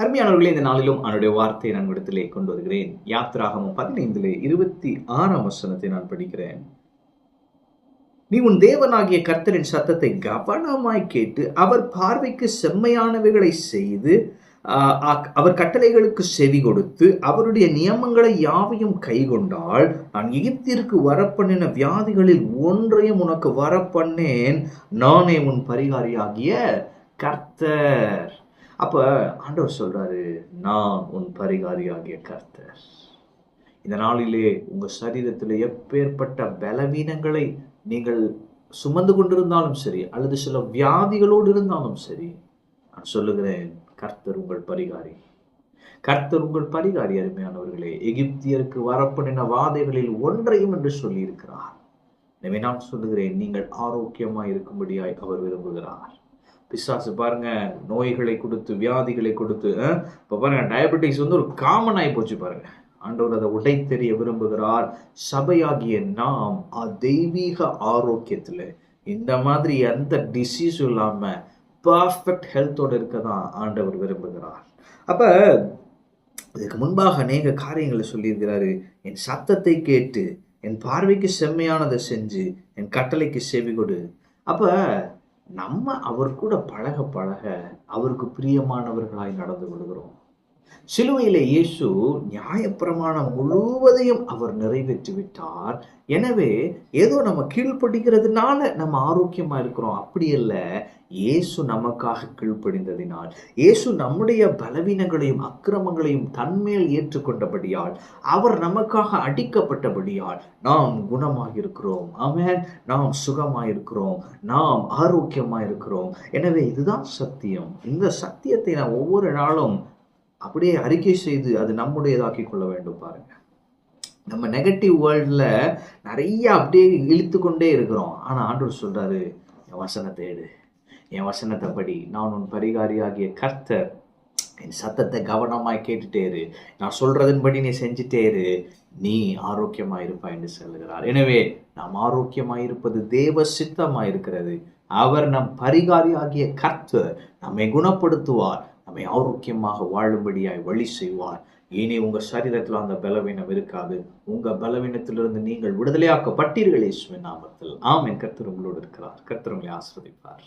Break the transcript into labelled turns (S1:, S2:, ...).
S1: அருமையானவர்களே, இந்த நாளிலும் அவனுடைய வார்த்தையை நான் இடத்திலே கொண்டு வருகிறேன். யாத்திராகமம் 15:26 நான் படிக்கிறேன். நீ உன் தேவனாகிய கர்த்தரின் சத்தத்தை கவனமாய் கேட்டு அவர் பார்வைக்கு செம்மையானவைகளை செய்து அவர் கட்டளைகளுக்கு செவி கொடுத்து அவருடைய நியமங்களை யாவையும் கைக்கொண்டால் நான் எகிப்திற்கு வரப்பண்ணின வியாதிகளில் ஒன்றையும் உனக்கு வரப்பண்ணேன், நானே உன் பரிகாரியாகிய கர்த்தர். அப்ப ஆண்டவர் சொல்றாரு, நான் உன் பரிகாரியாகிய கர்த்தர். இந்த நாளிலே உங்க சரீரத்தில் எப்பேற்பட்ட பலவீனங்களை நீங்கள் சுமந்து கொண்டிருந்தாலும் சரி, அல்லது சில வியாதிகளோடு இருந்தாலும் சரி, நான் சொல்லுகிறேன், கர்த்தர் உங்கள் பரிகாரி. கர்த்தர் உங்கள் பரிகாரி. அருமையானவர்களே, எகிப்தியருக்கு வரப்பண்ணின வாதைகளில் ஒன்றையும் என்று சொல்லி இருக்கிறார். எனவே நான் சொல்லுகிறேன், நீங்கள் ஆரோக்கியமாய் இருக்கும்படியாய் அவர் விரும்புகிறார். பிசாசு பாருங்க, நோய்களை கொடுத்து வியாதிகளை கொடுத்து இப்போ பாருங்க, டயபெட்டிக்ஸ் ஒரு காமன் ஆகி போச்சு பாருங்க. ஆண்டவர் அதை உடைத்தெறிய விரும்புகிறார். சபையாகிய நாம் தெய்வீக ஆரோக்கியத்தில் இந்த மாதிரி எந்த டிசீஸும் இல்லாம பர்ஃபெக்ட் ஹெல்த்தோடு இருக்க தான் ஆண்டவர் விரும்புகிறார். அப்ப இதுக்கு முன்பாக அநேக காரியங்களை சொல்லியிருக்கிறாரு. என் சத்தத்தை கேட்டு என் பார்வைக்கு செம்மையானதை செஞ்சு என் கட்டளைக்கு செவி கொடு. அப்ப நம்ம அவர் கூட பழக பழக அவருக்கு பிரியமானவர்களாய் நடந்து கொள்கிறோம். சிலுவையிலே இயேசு நியாயப்பிரமாணம் முழுவதையும் அவர் நிறைவேற்றி விட்டார். எனவே ஏதோ நம்ம கீழ்ப்படிக்கிறதுனால நம்ம ஆரோக்கியமா இருக்கிறோம், அப்படி இல்லை. இயேசு நமக்காக கீழ்ப்படிந்ததினால், இயேசு நம்முடைய பலவீனங்களையும் அக்கிரமங்களையும் தன்மேல் ஏற்றுக்கொண்டபடியால், அவர் நமக்காக அடிக்கப்பட்டபடியால் நாம் குணமாயிருக்கிறோம். ஆமென். நாம் சுகமாயிருக்கிறோம், நாம் ஆரோக்கியமாயிருக்கிறோம். எனவே இதுதான் சத்தியம். இந்த சத்தியத்தை நான் ஒவ்வொரு நாளும் அப்படியே அறிக்கை செய்து அது நம்முடையதாக்கி கொள்ள வேண்டும். பாருங்க, நம்ம நெகட்டிவ் வேர்ல்டில் நிறைய அப்படியே இழுத்து கொண்டே இருக்கிறோம். ஆனால் ஆண்டவர் சொல்றாரு, என் வசனத்தை எடு, என் வசனத்தை படி, நான் உன் பரிகாரியாகிய கர்த்தர், என் சத்தத்தை கவனமாய் கேட்டுட்டே இரு, நான் சொல்றதன்படி நீ செஞ்சுட்டே இரு, நீ ஆரோக்கியமாக இருப்பாய் என்று சொல்லுகிறார். எனவே நாம் ஆரோக்கியமாக இருப்பது தேவ சித்தமாக இருக்கிறது. அவர் நம் பரிகாரியாகிய கர்த்தர் நம்மை குணப்படுத்துவார், நம்மை ஆரோக்கியமாக வாழும்படியாய் வழி செய்வார். இனி உங்க சரீரத்தில் அந்த பலவீனம் இருக்காது. உங்க பலவீனத்திலிருந்து நீங்கள் விடுதலையாக்கப்பட்டீர்கள் இயேசுவின் நாமத்தில். ஆமென். கர்த்தர் உங்களோடு இருக்கிறார். கர்த்தர் உங்களை ஆசீர்வதிப்பார்.